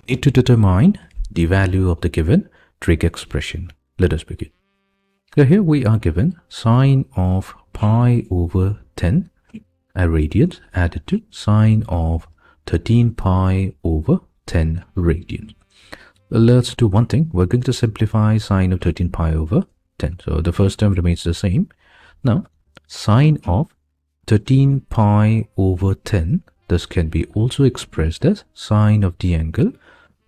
Need to determine the value of the given trig expression. Let us begin. So here we are given sine of pi over 10 radians added to sine of 13 pi over 10 radians. Let's do one thing. We're going to simplify sine of 13 pi over 10. So the first term remains the same. Now, sine of 13 pi over 10, this can be also expressed as sine of the angle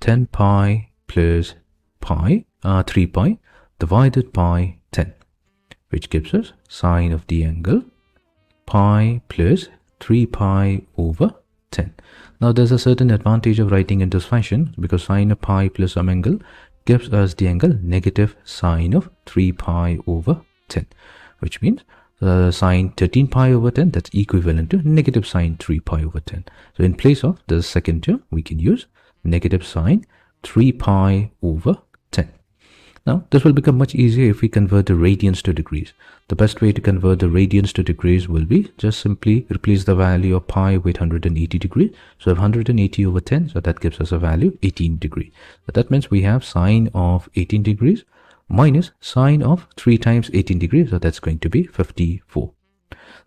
10 pi plus pi, 3 pi divided by 10, which gives us sine of the angle pi plus 3 pi over 10. Now there's a certain advantage of writing in this fashion, because sine of pi plus some angle gives us the angle negative sine of 3 pi over 10, which means sine 13 pi over 10, that's equivalent to negative sine 3 pi over 10. So in place of the second term, we can use negative sine 3 pi over 10. Now, this will become much easier if we convert the radians to degrees. The best way to convert the radians to degrees will be just simply replace the value of pi with 180 degrees. So 180 over 10, so that gives us a value 18 degrees. So that means we have sine of 18 degrees minus sine of 3 times 18 degrees, so that's going to be 54.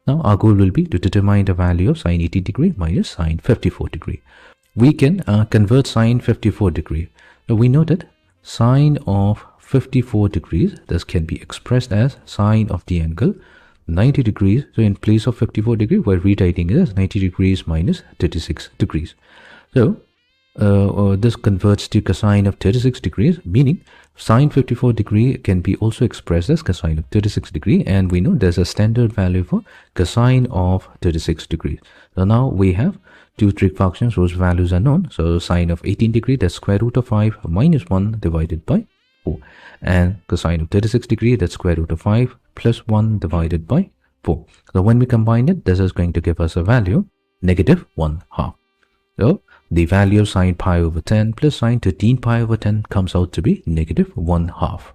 Now our goal will be to determine the value of sine 18 degree minus sine 54 degree. We can convert sine 54 degree. Now we know that sine of 54 degrees, this can be expressed as sine of the angle 90 degrees. So in place of 54 degree, we're rewriting it as 90 degrees minus 36 degrees. So this converts to cosine of 36 degrees, meaning sine 54 degree can be also expressed as cosine of 36 degree, and we know there's a standard value for cosine of 36 degrees. So now we have two trig functions whose values are known. So sine of 18 degree, that's square root of 5 minus 1 divided by 4, and cosine of 36 degree, that's square root of 5 plus 1 divided by 4. So when we combine it, this is going to give us a value negative 1/2. So the value of sine pi over 10 plus sine 13 pi over 10 comes out to be negative 1/2.